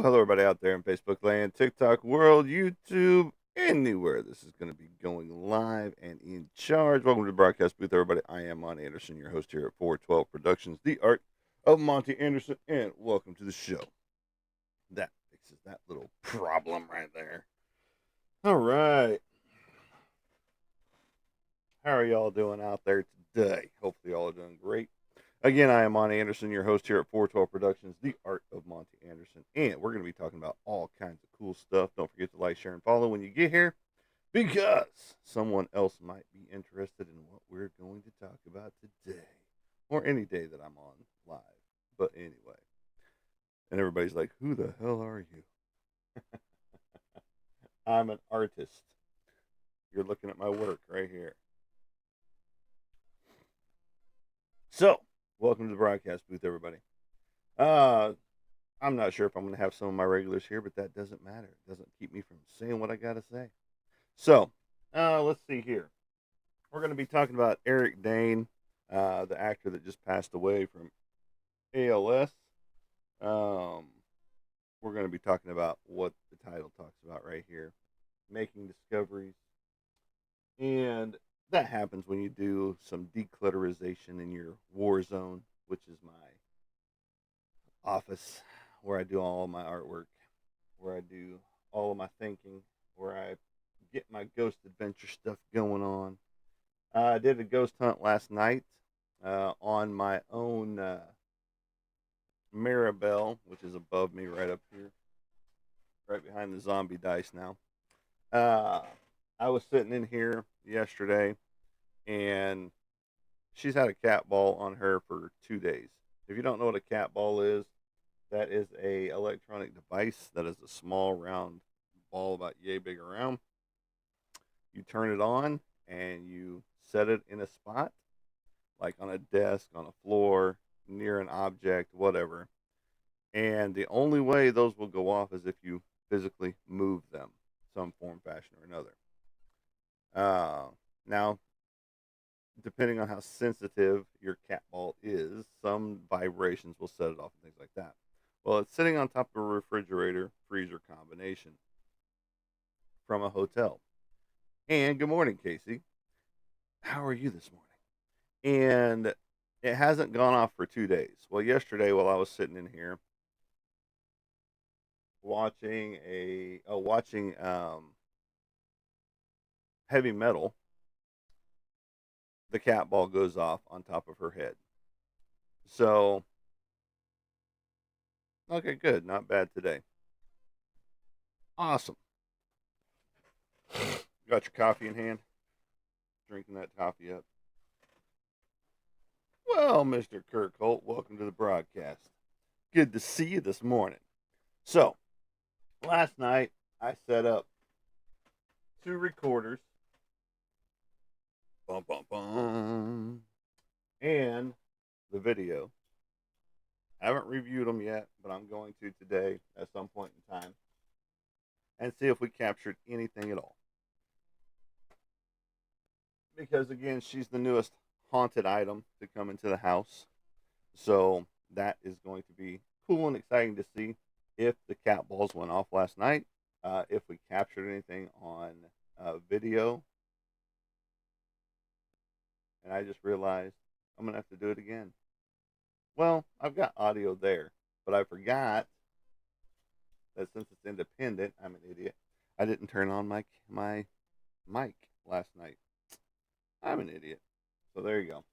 Hello, everybody out there in Facebook land, TikTok world, YouTube, anywhere this is going to be going live and in charge. Welcome to the broadcast booth, everybody. I am Monty Anderson, your host here at 412 Productions, the art of Monty Anderson, and welcome to the show. That fixes that little problem right there. All right. How are y'all doing out there today? Hopefully, y'all are doing great. Again, I am Monty Anderson, your host here at 412 Productions, the art of Monty Anderson, and we're going to be talking about all kinds of cool stuff. Don't forget to like, share, and follow when you get here because someone else might be interested in what we're going to talk about today or any day that I'm on live. But anyway, and everybody's like, who the hell are you? I'm an artist. You're looking at my work right here. So, welcome to the broadcast booth, everybody. Uh, I'm not sure if I'm going to have some of my regulars here, but that doesn't matter. It doesn't keep me from saying what I got to say. So, let's see here. We're going to be talking about Eric Dane, the actor that just passed away from ALS. Um, we're going to be talking about what the title talks about right here, making discoveries. And that happens when you do some declutterization in your war zone, which is my office where I do all my artwork, where I do all of my thinking, where I get my ghost adventure stuff going on. I did a ghost hunt last night on my own Maribel, which is above me right up here, right behind the zombie dice now. Uh, I was sitting in here yesterday, and she's had a cat ball on her for 2 days. If you don't know what a cat ball is, that is a electronic device that is a small round ball about yay big around. You turn it on and you set it in a spot, like on a desk, on a floor, near an object, whatever. And the only way those will go off is if you physically move them, some form, fashion, or another. Now, depending on how sensitive your cat ball is, some vibrations will set it off and things like that. Well, it's sitting on top of a refrigerator freezer combination from a hotel. And good morning, Casey. How are you this morning? And it hasn't gone off for 2 days. Well, yesterday while I was sitting in here watching heavy metal, the cat ball goes off on top of her head. So, okay, good, not bad today. Awesome. Got your coffee in hand? Drinking that coffee up. Well, Mr. Kirk Holt, welcome to the broadcast. Good to see you this morning. So, last night I set up two recorders. Bum, bum, bum. And the video. I haven't reviewed them yet, but I'm going to today at some point in time and see if we captured anything at all. Because again, she's the newest haunted item to come into the house. So that is going to be cool and exciting to see if the cat balls went off last night, if we captured anything on video. And I just realized I'm going to have to do it again. Well, I've got audio there, but I forgot that since it's independent, I'm an idiot. I didn't turn on my mic last night. I'm an idiot. So there you go.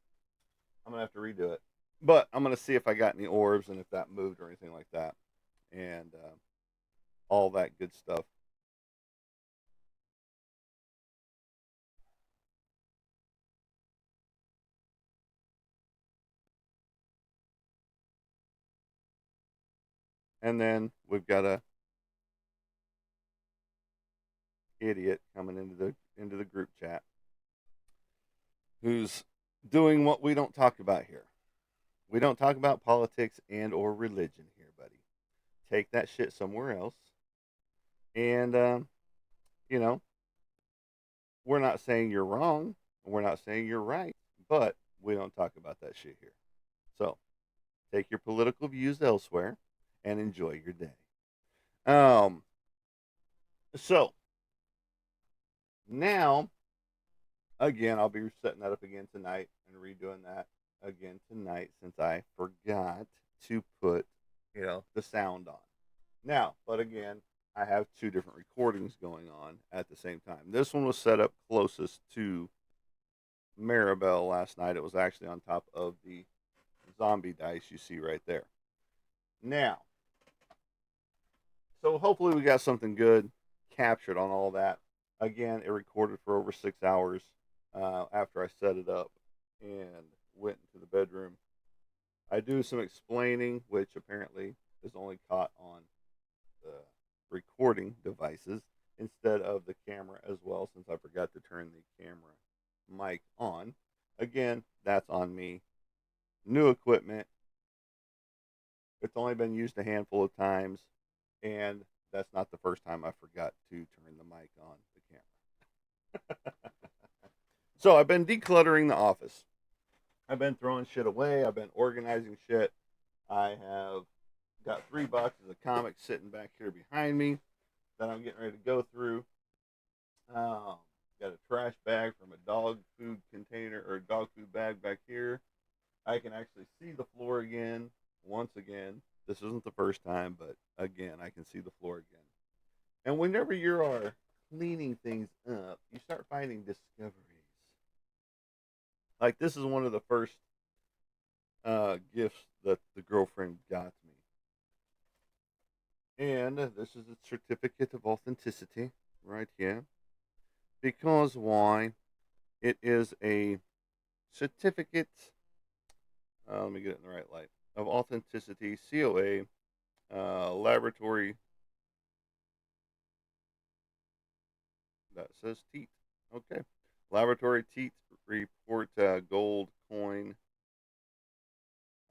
I'm gonna have to redo it, but I'm gonna see if I got any orbs and if that moved or anything like that, and all that good stuff. And then we've got a idiot coming into the group chat who's doing what we don't talk about here. We don't talk about politics and or religion here, buddy. Take that shit somewhere else. And you know, we're not saying you're wrong. We're not saying you're right, but we don't talk about that shit here. So take your political views elsewhere and enjoy your day. Um, so now, again, I'll be setting that up again tonight and redoing that again tonight since I forgot to put, the sound on. Now, but again, I have two different recordings going on at the same time. This one was set up closest to Maribel last night. It was actually on top of the zombie dice you see right there. Now, so hopefully we got something good captured on all that. Again, it recorded for over 6 hours after I set it up and went into the bedroom. I do some explaining, which apparently is only caught on the recording devices instead of the camera as well, since I forgot to turn the camera mic on. Again, that's on me. New equipment. It's only been used a handful of times, and that's not the first time I forgot to turn the mic on the camera. So I've been decluttering the office. I've been throwing shit away. I've been organizing shit. I have got 3 boxes of comics sitting back here behind me that I'm getting ready to go through. Um, got a trash bag from a dog food container or dog food bag back here. I can actually see the floor again. Once again, this isn't the first time, but again, I can see the floor again. And whenever you are cleaning things up, you start finding discoveries. Like this is one of the first gifts that the girlfriend got me. And this is a certificate of authenticity right here. Because why? It is a certificate, let me get it in the right light, of authenticity, COA, laboratory, that says teat. Okay. Laboratory teat report gold coin,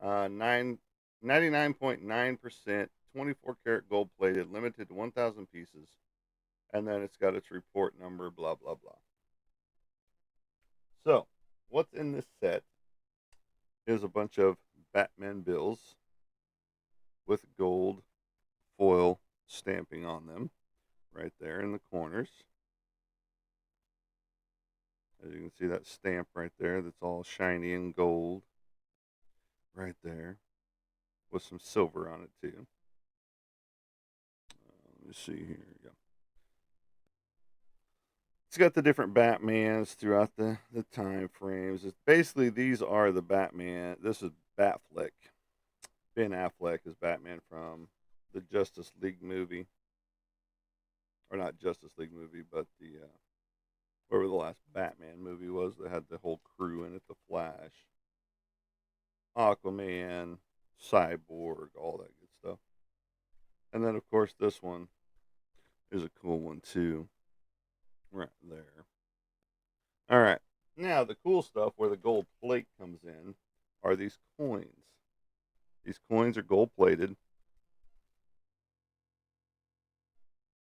99.9%, 24 karat gold plated, limited to 1,000 pieces. And then it's got its report number, blah, blah, blah. So, what's in this set is a bunch of Batman bills with gold foil stamping on them right there in the corners. As you can see, that stamp right there that's all shiny and gold right there with some silver on it too. Let me see here. Yeah. It's got the different Batmans throughout the time frames. It's basically, these are the Batman. This is Batfleck. Ben Affleck is Batman from the Justice League movie. Or not Justice League movie, but the whatever the last Batman movie was that had the whole crew in it, the Flash, Aquaman, Cyborg, all that good stuff. And then of course this one is a cool one too. Right there. Alright. Now the cool stuff where the gold plate comes in are these coins. These coins are gold plated.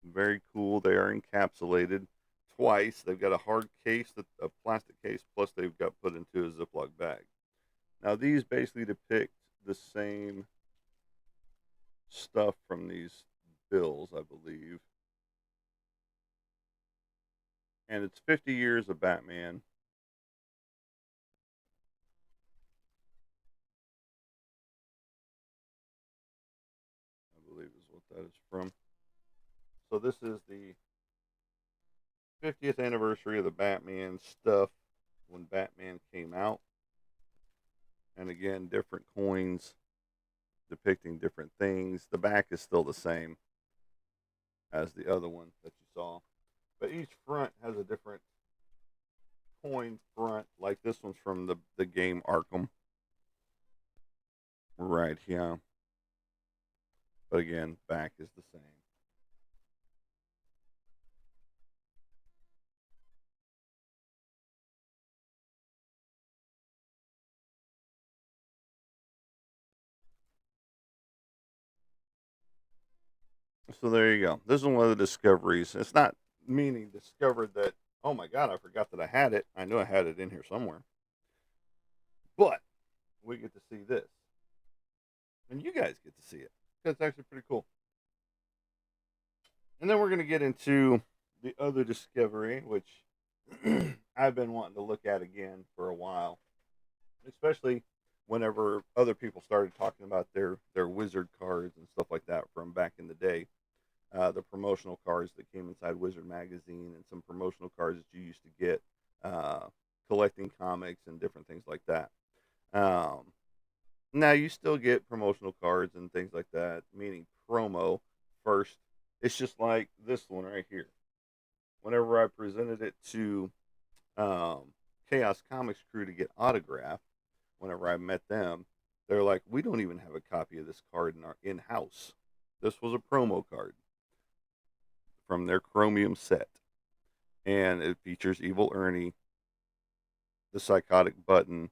Very cool. They are encapsulated twice. They've got a hard case, a plastic case, plus they've got put into a Ziploc bag. Now these basically depict the same stuff from these bills, I believe. And it's 50 years of Batman. I believe is what that is from. So this is the 50th anniversary of the Batman stuff when Batman came out. And again, different coins depicting different things. The back is still the same as the other one that you saw. But each front has a different coin front. Like this one's from the game Arkham. Right here. But again, back is the same. So there you go. This is one of the discoveries. It's not meaning discovered that, oh my God, I forgot that I had it. I knew I had it in here somewhere. But we get to see this. And you guys get to see it. That's actually pretty cool. And then we're going to get into the other discovery, which I've been wanting to look at again for a while, especially whenever other people started talking about their wizard cards and stuff like that from back in the day. The promotional cards that came inside Wizard magazine and some promotional cards that you used to get uh, collecting comics and different things like that. Um, Now you still get promotional cards and things like that, meaning promo first. It's just like this one right here. Whenever I presented it to um, Chaos Comics crew to get autographed, whenever I met them, they're like, "We don't even have a copy of this card in our in house. This was a promo card from their Chromium set, and it features Evil Ernie, the Psychotic Button,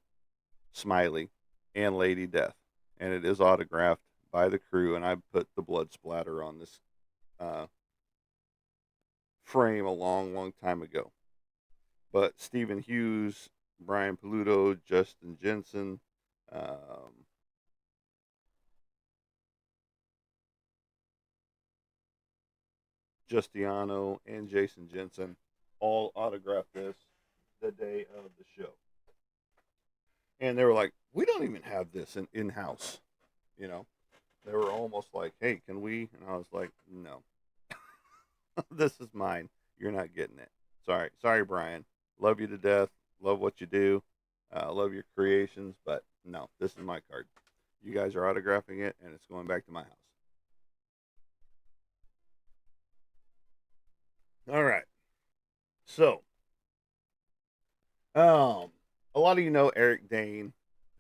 Smiley, and Lady Death, and it is autographed by the crew. And I put the blood splatter on this uh, frame a long, long time ago. But Stephen Hughes, Brian Paluto, Justin Jensen, um, Justiano, and Jason Jensen all autographed this the day of the show. And they were like, "We don't even have this in house." You know, they were almost like, "Hey, can we?" And I was like, "No, this is mine. You're not getting it. Sorry, Brian. Love you to death. Love what you do. Love your creations, but no, this is my card. You guys are autographing it, and it's going back to my house." All right. So, um, a lot of you know Eric Dane,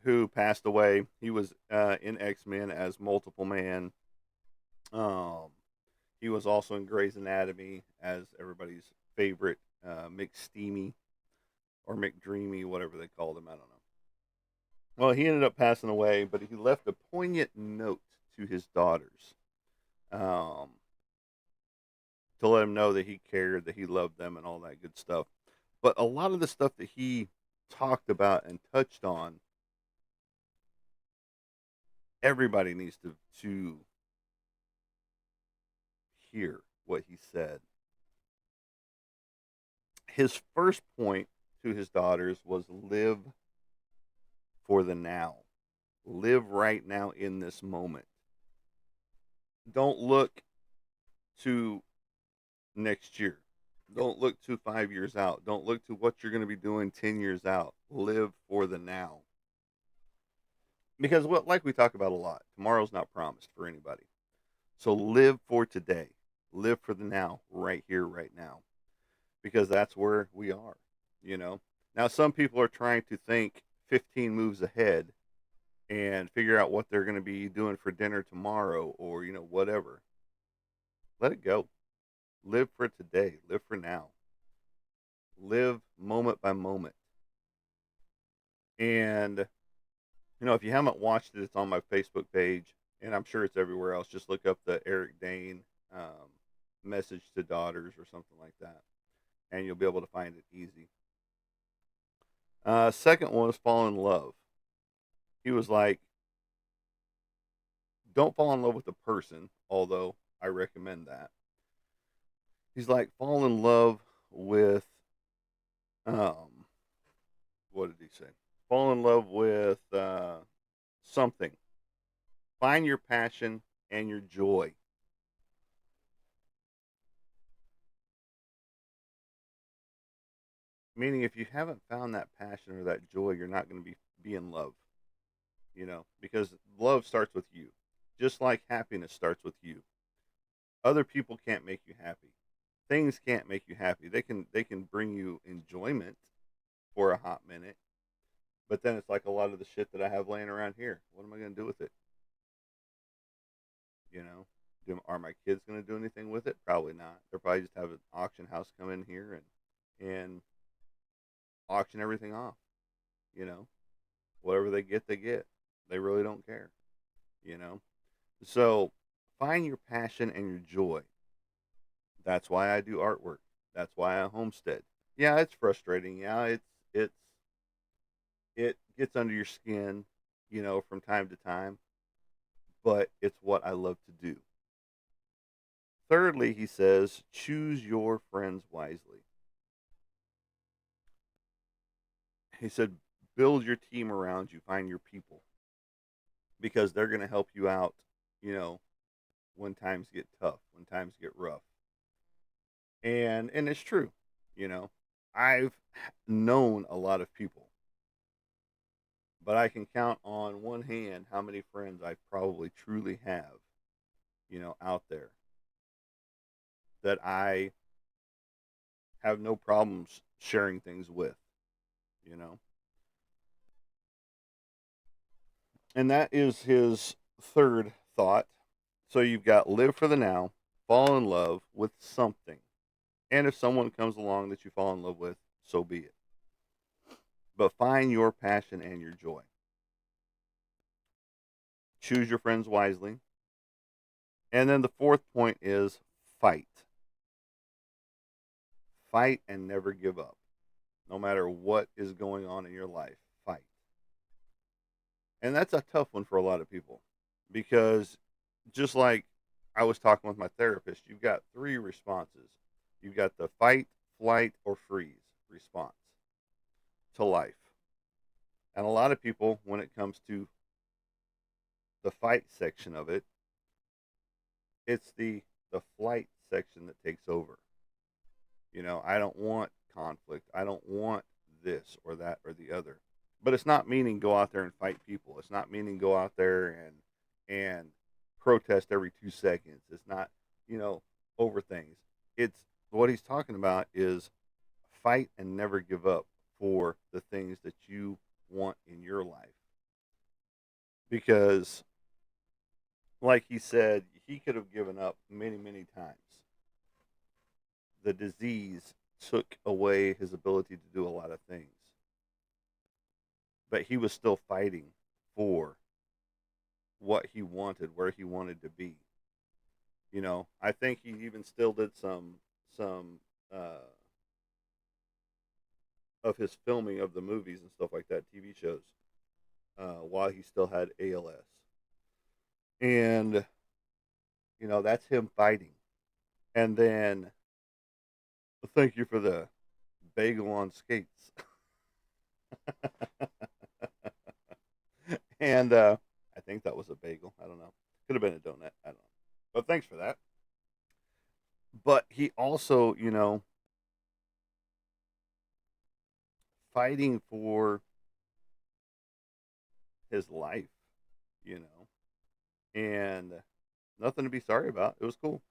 who passed away. He was in X Men as Multiple Man. Um, he was also in Grey's Anatomy as everybody's favorite McSteamy or McDreamy, whatever they called him. I don't know. Well, he ended up passing away, but he left a poignant note to his daughters um, to let them know that he cared, that he loved them, and all that good stuff. But a lot of the stuff that he talked about and touched on, everybody needs to hear what he said. His first point to his daughters was live for the now. Live right now in this moment. Don't look to next year. Don't look to 5 years out. Don't look to what you're going to be doing 10 years out. Live for the now. Because, what, like we talk about a lot, tomorrow's not promised for anybody. So live for today. Live for the now, right here, right now. Because that's where we are, you know? Now, some people are trying to think 15 moves ahead and figure out what they're going to be doing for dinner tomorrow or, whatever. Let it go. Live for today. Live for now. Live moment by moment. And, if you haven't watched it, it's on my Facebook page, and I'm sure it's everywhere else. Just look up the Eric Dane message to daughters or something like that, and you'll be able to find it easy. Second one was fall in love. He was like, don't fall in love with a person, although I recommend that. He's like, fall in love with, um, what did he say? Fall in love with something. Find your passion and your joy. Meaning, if you haven't found that passion or that joy, you're not going to be in love. Because love starts with you, just like happiness starts with you. Other people can't make you happy. Things can't make you happy. They can bring you enjoyment for a hot minute, but then it's like a lot of the shit that I have laying around here. What am I going to do with it? You know, are my kids going to do anything with it? Probably not. They'll probably just have an auction house come in here and auction everything off. You know, whatever they get, they get. They really don't care. You know, so find your passion and your joy. That's why I do artwork. That's why I homestead. Yeah, it's frustrating. Yeah, it gets under your skin, from time to time, but it's what I love to do. Thirdly, he says, choose your friends wisely. He said, build your team around you, find your people, because they're going to help you out, you know, when times get tough, when times get rough. And it's true, you know. I've known a lot of people, but I can count on one hand how many friends I probably truly have, out there that I have no problems sharing things with, you know. And that is his third thought. So you've got live for the now, fall in love with something. And if someone comes along that you fall in love with, so be it. But find your passion and your joy. Choose your friends wisely. And then the fourth point is fight. Fight and never give up. No matter what is going on in your life, fight. And that's a tough one for a lot of people because just like I was talking with my therapist, you've got three responses. You've got the fight, flight, or freeze response to life. And a lot of people, when it comes to the fight section of it, it's the flight section that takes over. I don't want conflict. I don't want this or that or the other. But it's not meaning go out there and fight people. It's not meaning go out there and protest every 2 seconds. It's not, you know, over things. It's what he's talking about is fight and never give up for the things that you want in your life. Because like he said, he could have given up many, many times. The disease took away his ability to do a lot of things, but he was still fighting for what he wanted, where he wanted to be. I think he even still did some of his filming of the movies and stuff like that, TV shows, while he still had ALS, and that's him fighting. And then thank you for the bagel on skates, and I think that was a bagel. I don't know. Could have been a donut. I don't know. But thanks for that. But he also, fighting for his life, you know, and nothing to be sorry about. It was cool.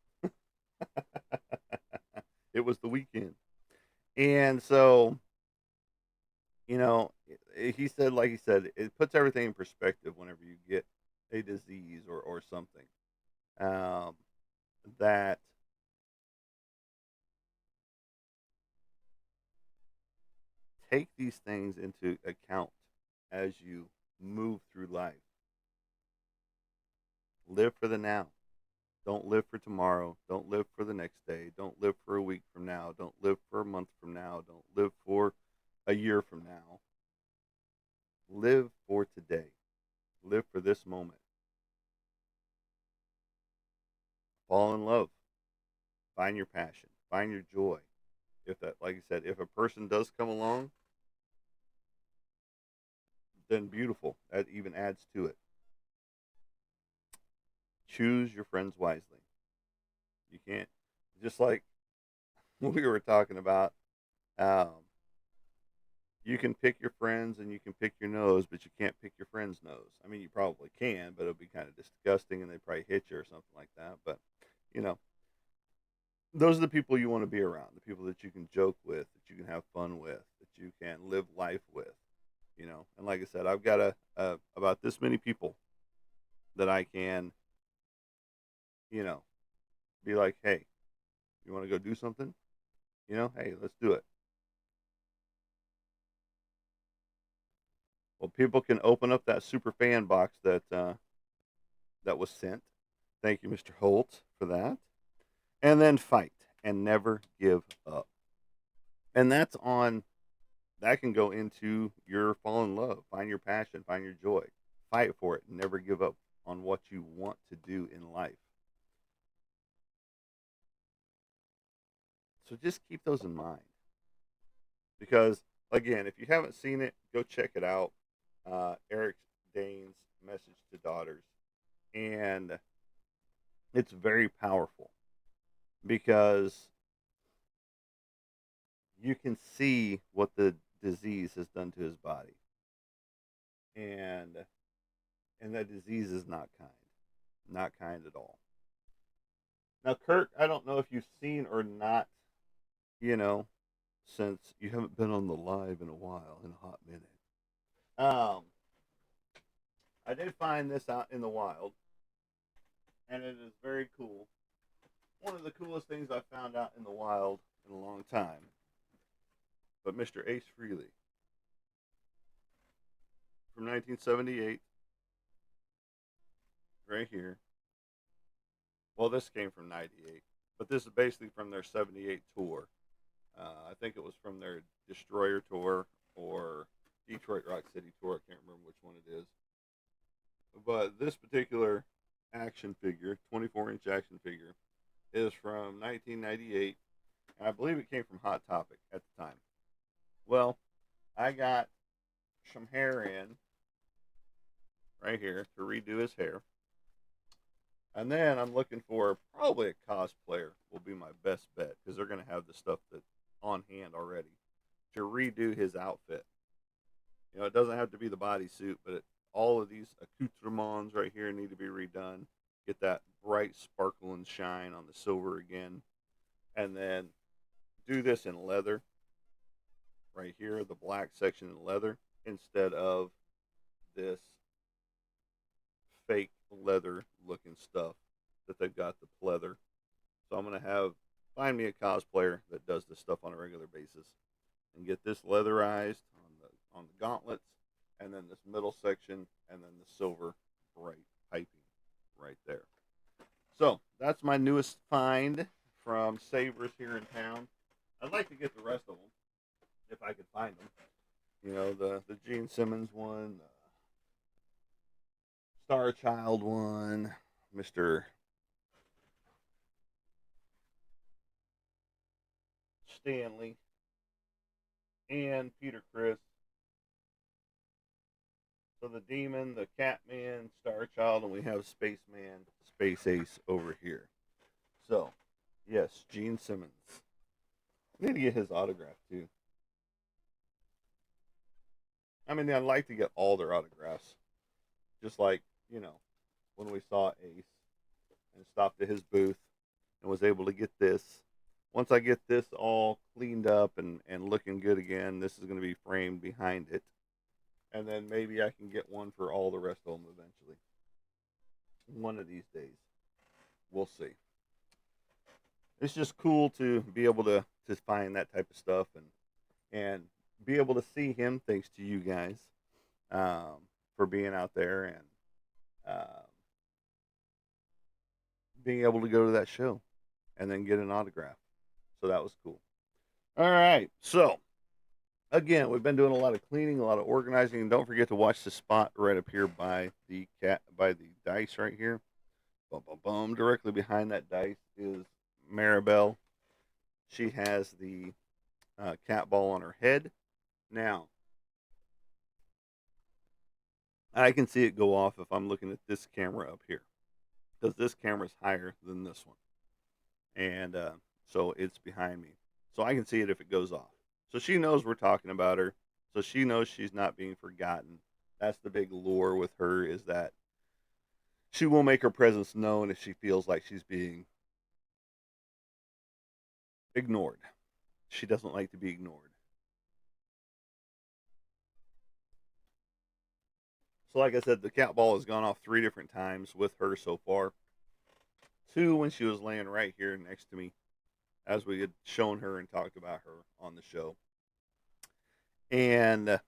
It was the weekend. And so, he said, like he said, it puts everything in perspective whenever you get a disease or something. Um, that take these things into account as you move through life. Live for the now. Don't live for tomorrow. Don't live for the next day. Don't live for a week from now. Don't live for a month from now. Don't live for a year from now. Live for today. Live for this moment. Fall in love. Find your passion. Find your joy. If that, like I said, if a person does come along, then beautiful. That even adds to it. Choose your friends wisely. You can't, just like we were talking about, um, you can pick your friends and you can pick your nose, but you can't pick your friend's nose. I mean, you probably can, but it'll be kind of disgusting and they probably hit you or something like that. But, you know, those are the people you want to be around, the people that you can joke with, that you can have fun with, that you can live life with. And like I said, I've got about this many people that I can, you know, be like, hey, you want to go do something? Hey, let's do it. Well, people can open up that super fan box that was sent. Thank you, Mr. Holt, for that. And then fight and never give up. And that can go into your fall in love, find your passion, find your joy, fight for it, and never give up on what you want to do in life. So just keep those in mind because, again, if you haven't seen it, go check it out. Eric Dane's Message to Daughters. And it's very powerful because you can see what the disease has done to his body. And that disease is not kind. Not kind at all. Now, Kirk, I don't know if you've seen or not, you know, since you haven't been on the live in a while, in a hot minute. Um, I did find this out in the wild, and it is very cool. One of the coolest things I found out in the wild in a long time. But Mr. Ace Frehley from 1978, right here. Well, this came from 98, but this is basically from their 78 tour. I think it was from their Destroyer tour or Detroit Rock City tour. I can't remember which one it is. But this particular action figure, 24-inch action figure, is from 1998. And I believe it came from Hot Topic at the time. Well, I got some hair in right here to redo his hair. And then I'm looking for probably a cosplayer will be my best bet because they're going to have the stuff that's on hand already to redo his outfit. You know, it doesn't have to be the bodysuit, but all of these accoutrements right here need to be redone. Get that bright sparkle and shine on the silver again. And then do this in leather right here, the black section in leather, instead of this fake leather looking stuff that they've got the pleather. So I'm going to find me a cosplayer that does this stuff on a regular basis and get this leatherized on the gauntlets, and then this middle section, and then the silver bright piping right there. So that's my newest find from Savers here in town. I'd like to get the rest of them if I could find them. You know, the Gene Simmons one, Star Child one, Mr. Stanley, and Peter Criss. So the Demon, the Catman, Star Child, and we have Spaceman, Space Ace over here. So, yes, Gene Simmons. I need to get his autograph too. I mean, I'd like to get all their autographs. Just like, you know, when we saw Ace and stopped at his booth and was able to get this. Once I get this all cleaned up and looking good again, this is going to be framed behind it. And then maybe I can get one for all the rest of them eventually. One of these days. We'll see. It's just cool to be able to find that type of stuff and be able to see him thanks to you guys for being out there and being able to go to that show and then get an autograph. So that was cool. All right. So again, we've been doing a lot of cleaning, a lot of organizing, and don't forget to watch the spot right up here by the dice right here. Boom, boom, boom. Directly behind that dice is Maribel. She has the cat ball on her head. Now, I can see it go off if I'm looking at this camera up here because this camera is higher than this one, and so it's behind me, so I can see it if it goes off. So she knows we're talking about her, so she knows she's not being forgotten. That's the big lure with her, is that she will make her presence known if she feels like she's being ignored. She doesn't like to be ignored. So, like I said, the cat ball has gone off 3 different times with her so far. 2 when she was laying right here next to me, as we had shown her and talked about her on the show. And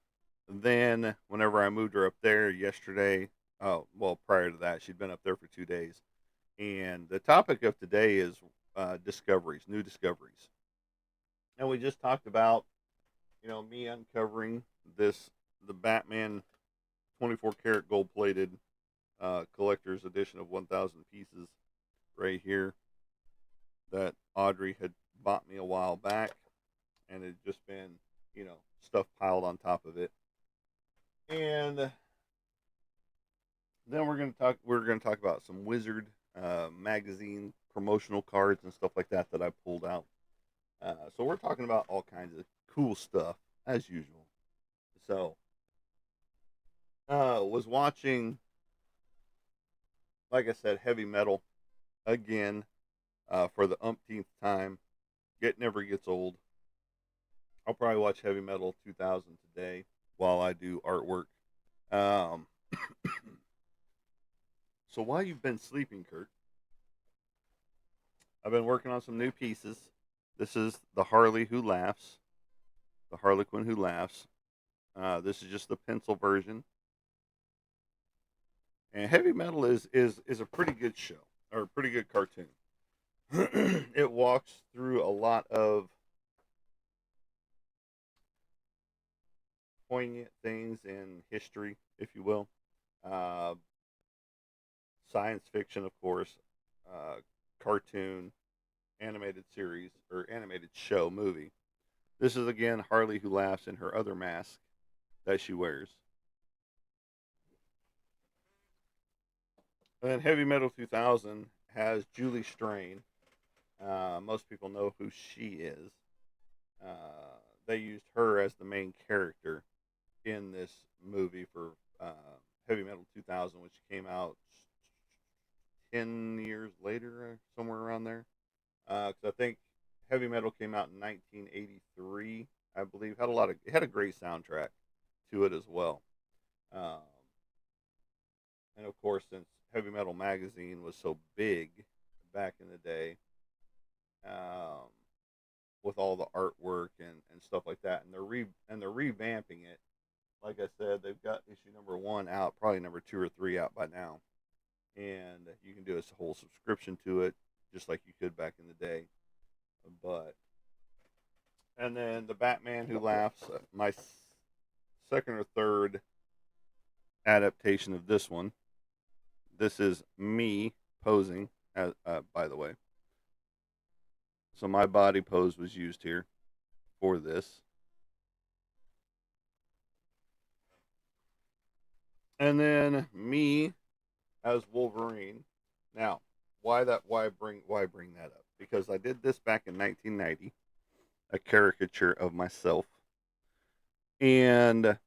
then, whenever I moved her up there yesterday, oh, well, prior to that, she'd been up there for 2 days. And the topic of today is discoveries, new discoveries. And we just talked about, you know, me uncovering the Batman 24 karat gold plated collector's edition of 1,000 pieces right here that Audrey had bought me a while back, and it just been, stuff piled on top of it. And then we're gonna talk about some Wizard magazine promotional cards and stuff like that I pulled out. So we're talking about all kinds of cool stuff as usual. So was watching, like I said, heavy metal again for the umpteenth time. It never gets old. I'll probably watch Heavy Metal 2000 today while I do artwork. Um, so while you've been sleeping, Kurt, I've been working on some new pieces. This is the Harley Who Laughs, the Harlequin Who Laughs. This is just the pencil version. And Heavy Metal is a pretty good show, or a pretty good cartoon. It walks through a lot of poignant things in history, if you will. Uh, Science fiction, of course, cartoon, animated series, or animated show movie. This is again Harley Who Laughs in her other mask that she wears. And then Heavy Metal 2000 has Julie Strain. Most people know who she is. They used her as the main character in this movie for Heavy Metal 2000, which came out 10 years later, somewhere around there. Because I think Heavy Metal came out in 1983, I believe. It had a great soundtrack to it as well. Um, and of course, since Heavy Metal magazine was so big back in the day, um, with all the artwork and stuff like that, and they're revamping it. Like I said, they've got issue number 1 out, probably number 2 or 3 out by now, and you can do a whole subscription to it, just like you could back in the day. But and then the Batman Who Laughs, my second or third adaptation of this one. This is me posing, by the way. So my body pose was used here for this. And then me as Wolverine. Now, why bring that up? Because I did this back in 1990, a caricature of myself. And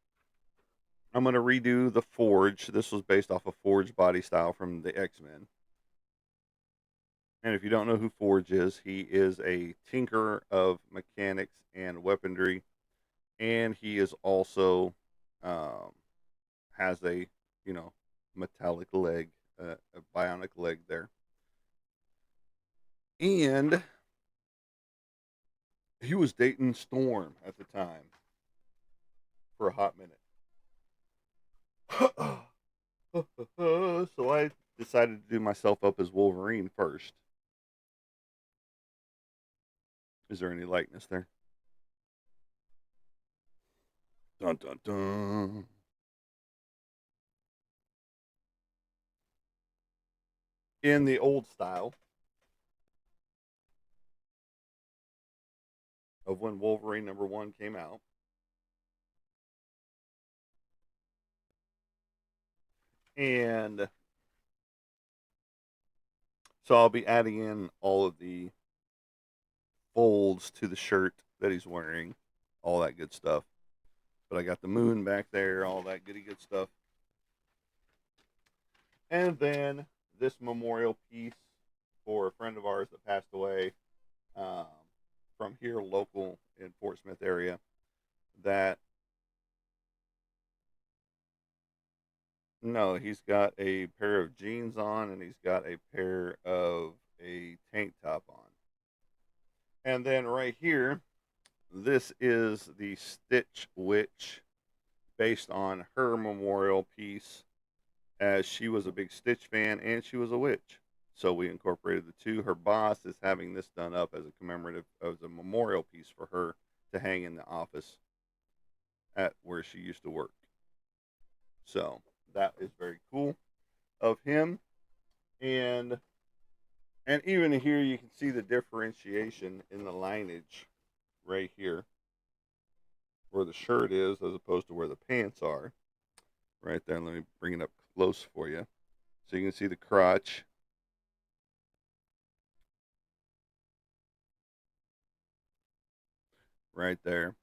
I'm going to redo the Forge. This was based off of Forge body style from the X-Men. And if you don't know who Forge is, he is a tinkerer of mechanics and weaponry, and he is also um, has a metallic leg, a bionic leg there, and he was dating Storm at the time for a hot minute. So I decided to do myself up as Wolverine first. Is there any likeness there? Dun dun dun. In the old style of when Wolverine number 1 came out. And so I'll be adding in all of the folds to the shirt that he's wearing, all that good stuff. But I got the moon back there, all that goody good stuff. And then this memorial piece for a friend of ours that passed away um, from here, local in Fort Smith area. That no, he's got a pair of jeans on and he's got a pair of a tank top on. And then right here, this is the Stitch Witch based on her memorial piece, as she was a big Stitch fan and she was a witch. So we incorporated the two. Her boss is having this done up as a commemorative, as a memorial piece for her to hang in the office at where she used to work. So that is very cool of him. And And even here, you can see the differentiation in the lineage right here, where the shirt is as opposed to where the pants are. Right there. Let me bring it up close for you. So you can see the crotch right there.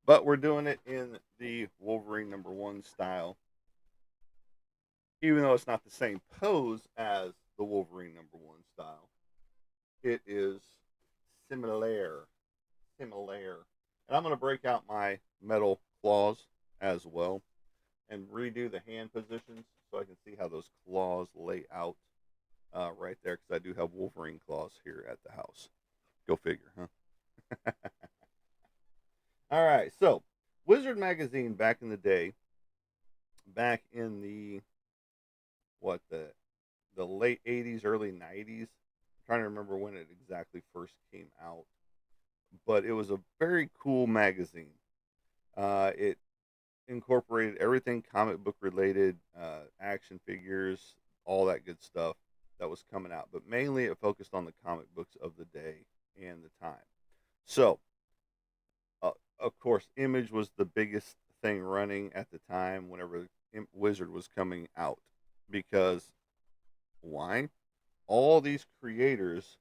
But we're doing it in the Wolverine #1 style, even though it's not the same pose as the Wolverine #1 style. It is similar, similar. And I'm going to break out my metal claws as well and redo the hand positions so I can see how those claws lay out right there because I do have Wolverine claws here at the house. Go figure, huh? All right, so Wizard magazine back in the day, back in the what the late '80s, early '90s. I'm trying to remember when it exactly first came out, but it was a very cool magazine. It incorporated everything comic book related, action figures, all that good stuff that was coming out, but mainly it focused on the comic books of the day and the time. So, of course, Image was the biggest thing running at the time whenever Wizard was coming out because why? All these creators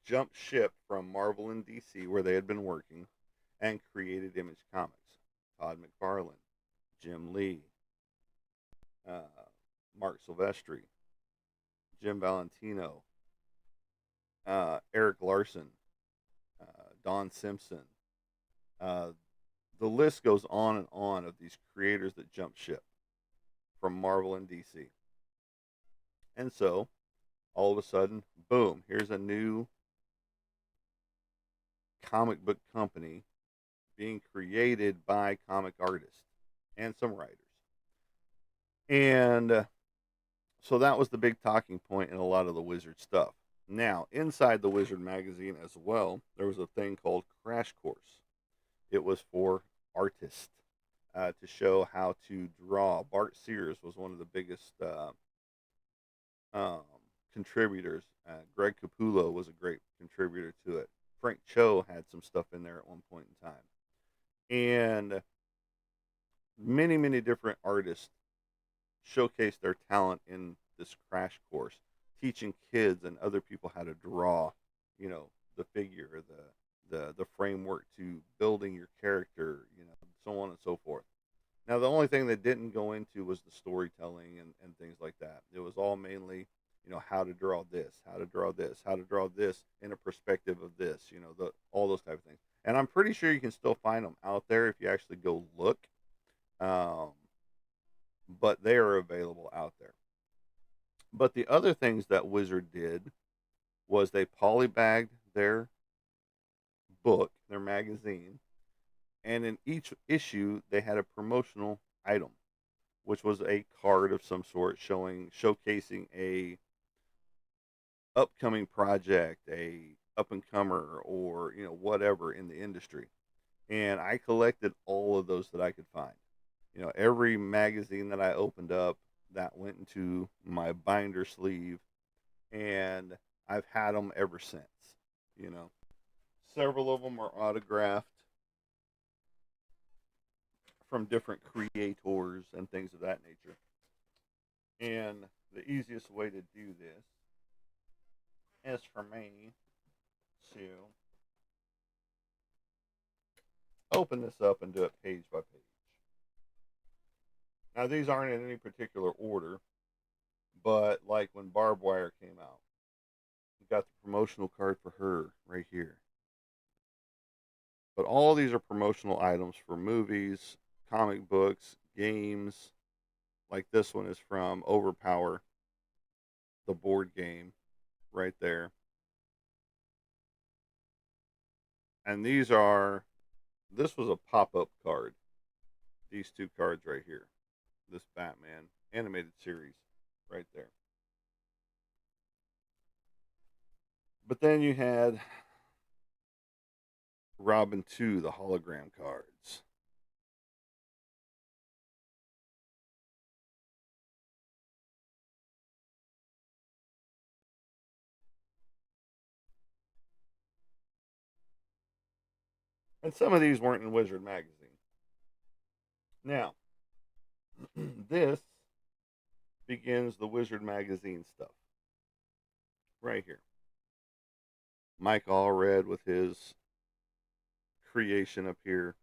jumped ship from Marvel and DC where they had been working and created Image Comics. Todd McFarlane, Jim Lee, uh, Mark Silvestri, Jim Valentino, Eric Larson, Don Simpson. Uh, the list goes on and on of these creators that jumped ship from Marvel and DC. And so, all of a sudden, boom, here's a new comic book company being created by comic artists and some writers. And so that was the big talking point in a lot of the Wizard stuff. Now, inside the Wizard magazine as well, there was a thing called Crash Course. It was for artists to show how to draw. Bart Sears was one of the biggest um, contributors. Greg Capullo was a great contributor to it. Frank Cho had some stuff in there at one point in time. And many, many different artists showcase their talent in this crash course, teaching kids and other people how to draw, the figure, the framework to building your character, so on and so forth. Now, the only thing that didn't go into was the storytelling and things like that. It was all mainly, how to draw this, how to draw this, how to draw this in a perspective of this, all those type of things. And I'm pretty sure you can still find them out there if you actually go look. Um, but they are available out there. But the other things that Wizard did was they polybagged their book, their magazine, and in each issue they had a promotional item, which was a card of some sort showcasing a upcoming project, a up and comer, or whatever in the industry. And I collected all of those that I could find. Every magazine that I opened up that went into my binder sleeve, and I've had them ever since. You know, Several of them are autographed from different creators and things of that nature. And the easiest way to do this is for me to open this up and do it page by page. Now, these aren't in any particular order, but like when Barbed Wire came out, you got the promotional card for her right here. But all these are promotional items for movies, comic books, games. Like this one is from Overpower, the board game, right there. And this was a pop up card. These two cards right here. This Batman animated series right there. But then you had Robin 2, the hologram cards. And some of these weren't in Wizard magazine. Now, this begins the Wizard magazine stuff right here. Mike Allred with his creation up here.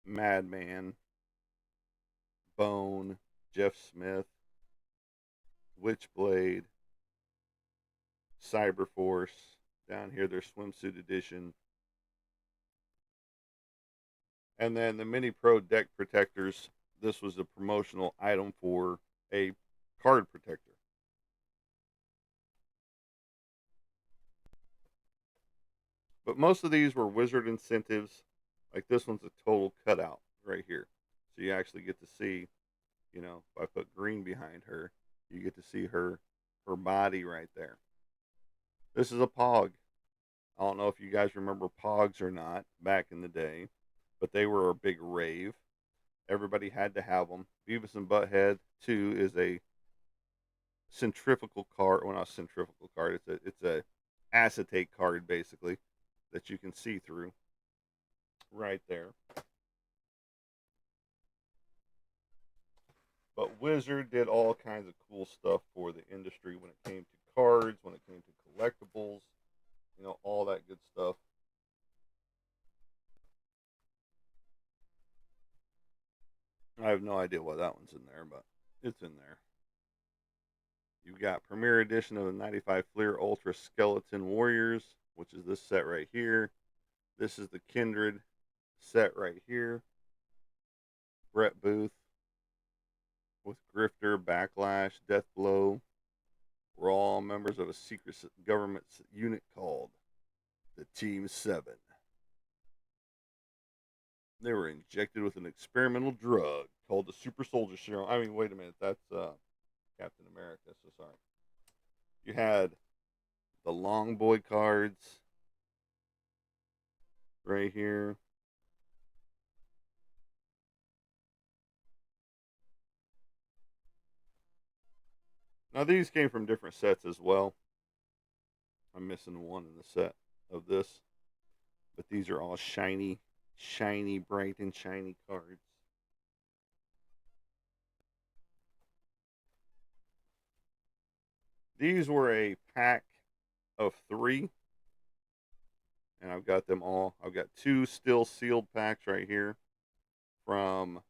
Madman, Bone, Jeff Smith, Witchblade, Cyberforce. Down here, their swimsuit edition. And then the Mini Pro deck protectors. This was a promotional item for a card protector. But most of these were Wizard incentives. Like this one's a total cutout right here. So you actually get to see, if I put green behind her, you get to see her body right there. This is a Pog. I don't know if you guys remember Pogs or not back in the day, but they were a big rave. Everybody had to have them. Beavis and Butthead 2 is a centrifugal card. Well, not centrifugal card. It's a acetate card basically that you can see through right there. But Wizard did all kinds of cool stuff for the industry when it came to cards, when it came to collectibles, all that good stuff. I have no idea why that one's in there, but it's in there. You've got Premier Edition of the 95 Fleer Ultra Skeleton Warriors, which is this set right here. This is the Kindred set right here. Brett Booth with Grifter, Backlash, Deathblow. We're all members of a secret government unit called the Team 7. They were injected with an experimental drug called the Super Soldier Serum. I mean, wait a minute, that's Captain America, so sorry. You had the Long Boy cards right here. Now, these came from different sets as well. I'm missing one in the set of this, but these are all shiny, bright and shiny cards. These were a pack of 3, and I've got them all. I've got 2 still sealed packs right here from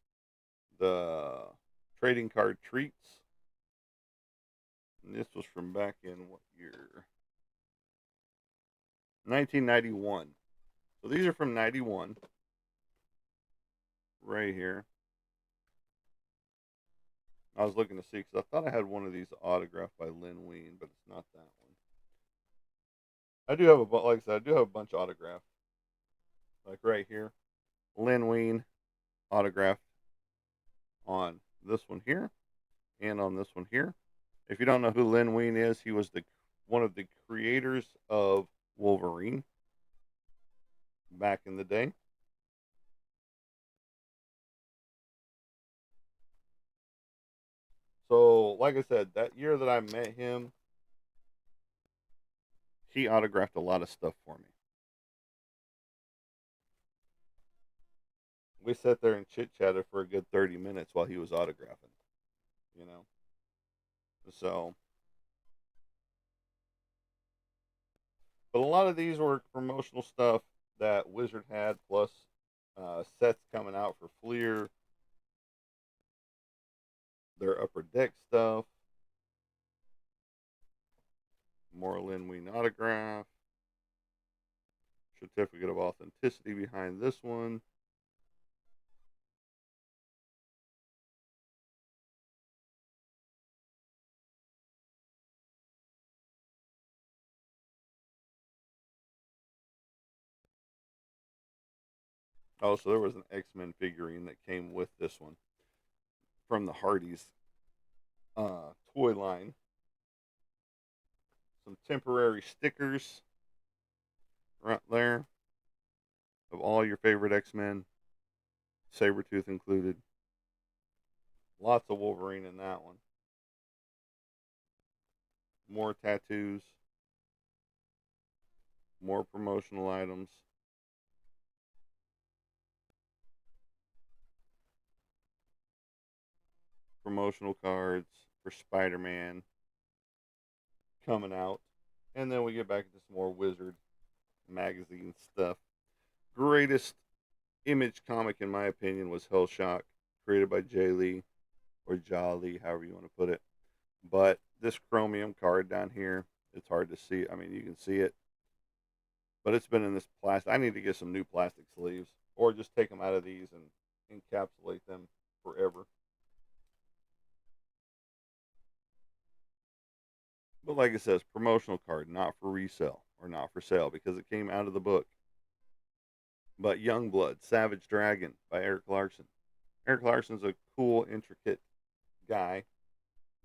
the trading card treats. And this was from back in what year? 1991. So these are from 91 right here. I was looking to see because I thought I had one of these autographed by Lynn Wein, but it's not that one. I do have like I said, I do have a bunch autographed. Like right here, Lynn Wein autographed on this one here and on this one here. If you don't know who Lynn Wein is, he was one of the creators of Wolverine back in the day. So, like I said, that year that I met him, he autographed a lot of stuff for me. We sat there and chit chatted for a good 30 minutes while he was autographing, you know. So, but a lot of these were promotional stuff that Wizard had, plus sets coming out for Fleer, their upper deck stuff, more Lynn Wein autograph, certificate of authenticity behind this one. Oh, so there was an X-Men figurine that came with this one from the Hardy's toy line. Some temporary stickers right there of all your favorite X-Men, Sabretooth included. Lots of Wolverine in that one. More tattoos, more promotional items. promotional cards for Spider-Man coming out, and then we get back into some more Wizard magazine stuff. Greatest Image comic, in my opinion, was Hellshock, created by Jay Lee or Jolly, however you want to put it. But this chromium card down here, it's hard to see. I mean, you can see it, but it's been in this plastic. I need to get some new plastic sleeves, or just take them out of these and encapsulate them forever. But like it says, promotional card, not for resale or not for sale because it came out of the book. But Youngblood, Savage Dragon by Eric Larson. Eric Larson's a cool, intricate guy.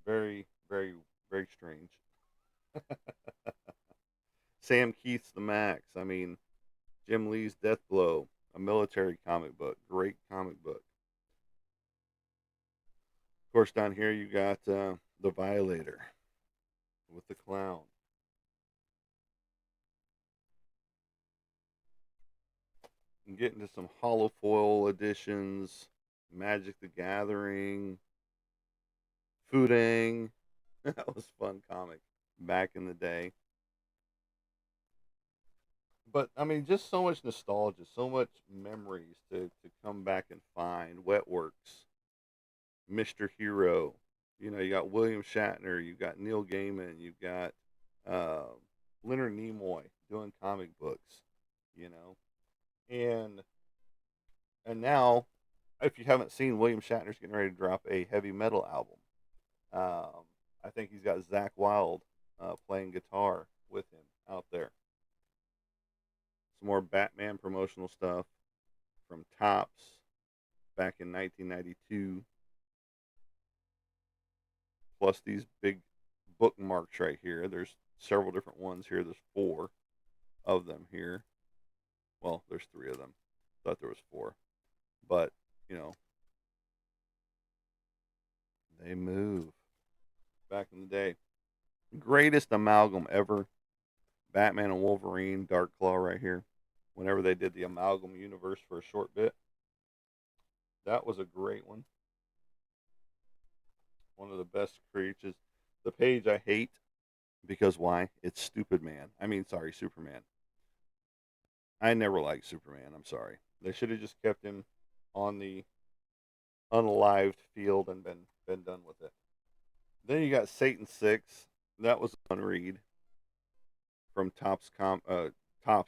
Very, very, very strange. Sam Keith's The Max. I mean, Jim Lee's Death Blow, a military comic book. Great comic book. Of course, down here you got The Violator with the clown. And get into some holofoil editions, Magic the Gathering, Foodang. That was a fun comic back in the day. But I mean, just so much nostalgia, so much memories to come back and find. Wetworks, Mr. Hero. You know, you got William Shatner, you got Neil Gaiman, you got uh, Leonard Nimoy doing comic books. You know, and now, if you haven't seen, William Shatner's getting ready to drop a heavy metal album. Um, I think he's got Zach Wild playing guitar with him out there. Some more Batman promotional stuff from Tops back in 1992. Plus these big bookmarks right here. There's several different ones here. There's four of them here. Well, there's three of them. Thought there was four, but you know they move. Back in the day, greatest amalgam ever. Batman and Wolverine, Dark Claw right here. Whenever they did the amalgam universe for a short bit, that was a great one. One of the best creatures. The page I hate because why? It's Stupid Man. I mean, sorry, Superman. I never liked Superman. I'm sorry. They should have just kept him on the unalived field and been done with it. Then you got Satan 6. That was a fun read from Tops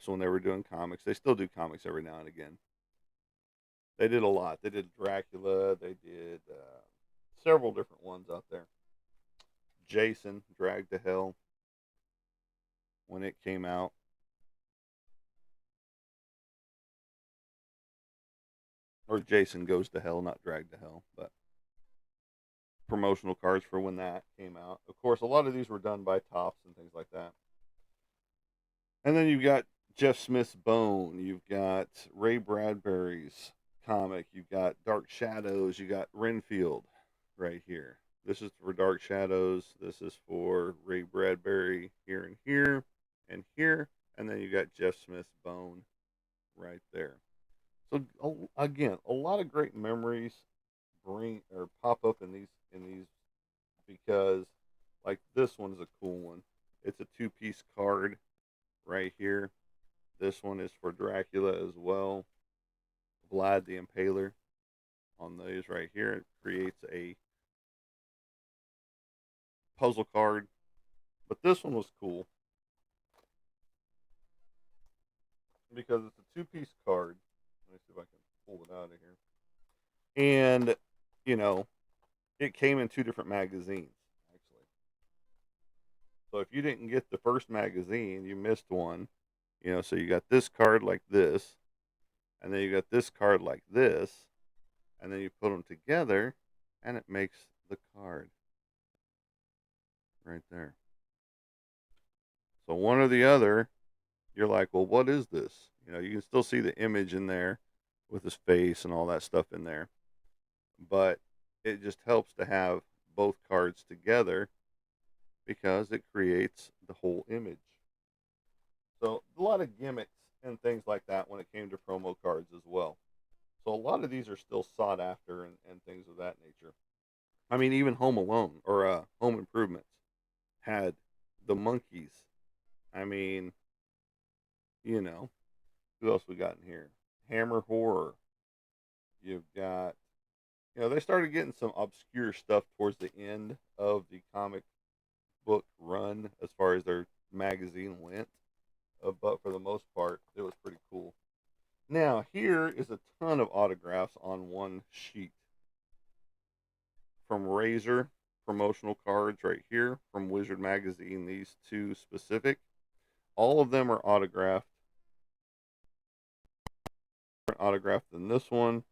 when they were doing comics. They still do comics every now and again. They did a lot. They did Dracula. They did several different ones out there. Jason Dragged to Hell when it came out. Or Jason Goes to Hell, not Dragged to Hell, but promotional cards for when that came out. Of course, a lot of these were done by Tops and things like that. And then you've got Jeff Smith's Bone. You've got Ray Bradbury's comic. You've got Dark Shadows. You got Renfield right here. This is for Dark Shadows. This is for Ray Bradbury here and here and here. And then you got Jeff Smith's Bone right there. So again, a lot of great memories bring or pop up in these because like this one's a cool one. It's a two-piece card right here. This one is for Dracula as well. Vlad the Impaler on those right here. It creates a puzzle card. But this one was cool because it's a two-piece card. Let me see if I can pull it out of here. And, you know, it came in two different magazines, actually. So if you didn't get the first magazine, you missed one. You know, so you got this card like this, and then you got this card like this, and then you put them together, and it makes the card right there. So one or the other, you're like, well, what is this? You know, you can still see the image in there with his face and all that stuff in there, but it just helps to have both cards together because it creates the whole image. So a lot of gimmicks and things like that when it came to promo cards as well. So a lot of these are still sought after and things of that nature. I mean, even Home Alone or Home Improvements had the monkeys. I mean, you know, who else we got in here? Hammer Horror. You've got, they started getting some obscure stuff towards the end of the comic book run as far as their magazine went. But for the most part, it was pretty cool. Now, here is a ton of autographs on one sheet from Razor, promotional cards right here from Wizard Magazine, these two specific. All of them are autographed. Autographed than this one.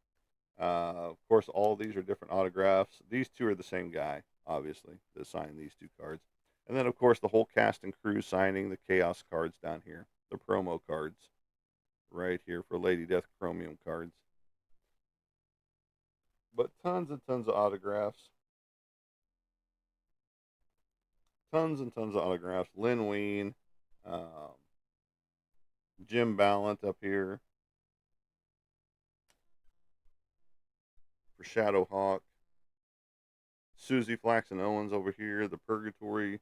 Of course, all of these are different autographs. These two are the same guy, obviously, that signed these two cards. And then, of course, the whole cast and crew signing the Chaos cards down here, the promo cards right here for Lady Death Chromium cards. But tons and tons of autographs. Tons and tons of autographs. Lynn Wein, um, Jim Ballant up here for Shadowhawk. Susie Flaxen Owens over here, the Purgatory,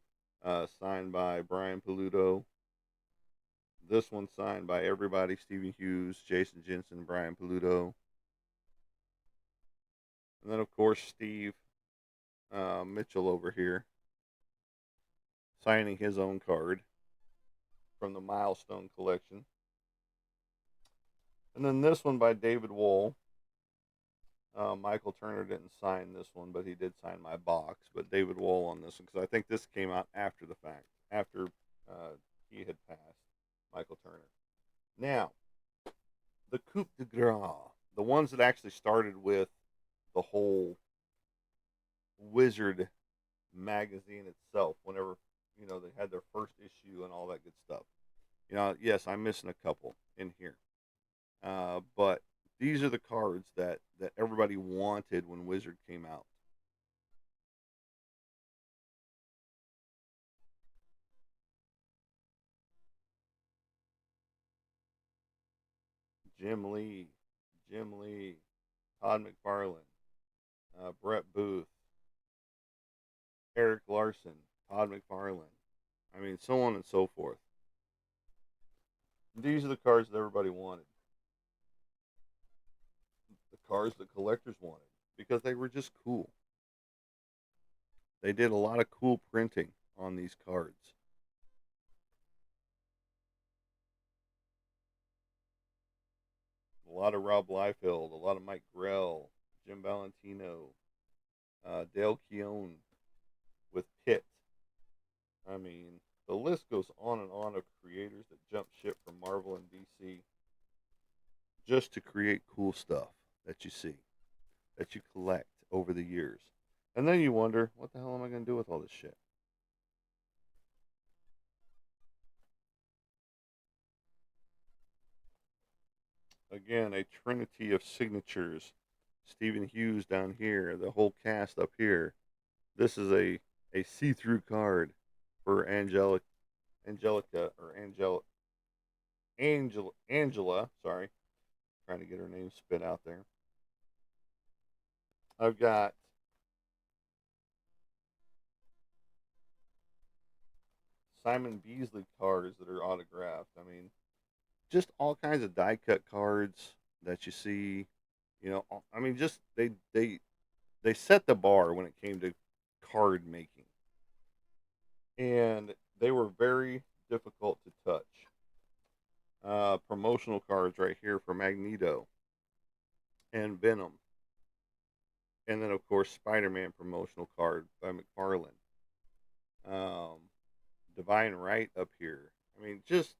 signed by Brian Paluto. This one signed by everybody: Stephen Hughes, Jason Jensen, Brian Paluto. And then, of course, Steve Mitchell over here signing his own card from the Milestone collection. And then this one by David Wohl. Michael Turner didn't sign this one, but he did sign my box. But David Wohl on this one, because I think this came out after the fact, after he had passed, Michael Turner. Now, the coup de grace, the ones that actually started with the whole Wizard magazine itself, whenever, they had their first issue and all that good stuff. Yes, I'm missing a couple in here. But these are the cards that everybody wanted when Wizard came out. Jim Lee, Jim Lee, Todd McFarlane, Brett Booth, Eric Larson, Todd McFarlane. I mean, so on and so forth. These are the cards that everybody wanted. The cards that collectors wanted because they were just cool. They did a lot of cool printing on these cards. A lot of Rob Liefeld, a lot of Mike Grell, Jim Valentino, Dale Keown with Pitt. I mean, the list goes on and on of creators that jump ship from Marvel and DC just to create cool stuff that you see, that you collect over the years. And then you wonder, what the hell am I going to do with all this shit? Again, a trinity of signatures. Stephen Hughes down here, the whole cast up here. This is a see-through card for Angelica or Angela. Sorry, trying to get her name spit out there. I've got Simon Beasley cards that are autographed. I mean, just all kinds of die cut cards that you see. I mean, just they set the bar when it came to card making, and they were very difficult to touch. Promotional cards right here for Magneto and Venom, and then of course Spider-Man promotional card by McFarlane. Um, Divine Right up here. I mean, just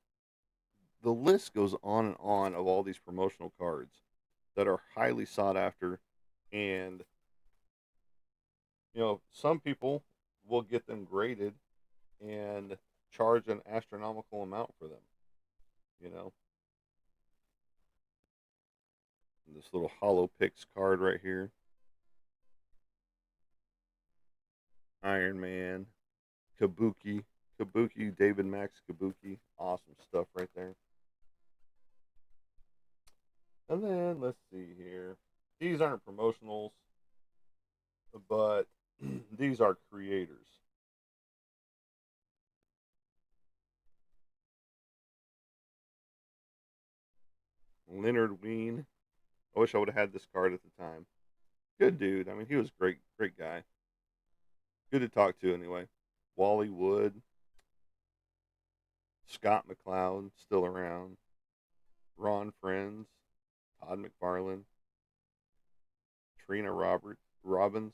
the list goes on and on of all these promotional cards that are highly sought after, and some people will get them graded and charge an astronomical amount for them. You know, this little Hollow Picks card right here, Iron Man, Kabuki, David Max Kabuki, awesome stuff right there. And then let's see here. These aren't promotionals, but These are creators. Leonard Wein. I wish I would have had this card at the time. Good dude. I mean, he was great, great guy. Good to talk to anyway. Wally Wood, Scott McCloud, still around. Ron Friends, Todd McFarlane, Trina Robbins.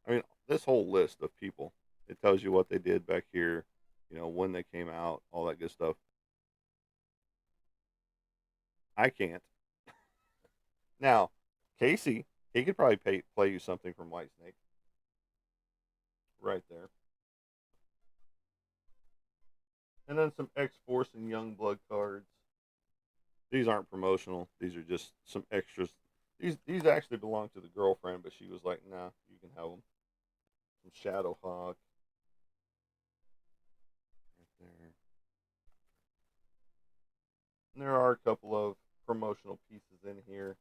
I mean, this whole list of people. It tells you what they did back here, when they came out, all that good stuff. I can't. Now, Casey, he could probably play you something from Whitesnake right there. And then some X Force and Young Blood cards. These aren't promotional. These are just some extras. These actually belong to the girlfriend, but she was like, "Nah, you can have them." Some Shadow Hawk right there. And there are a couple of promotional pieces in here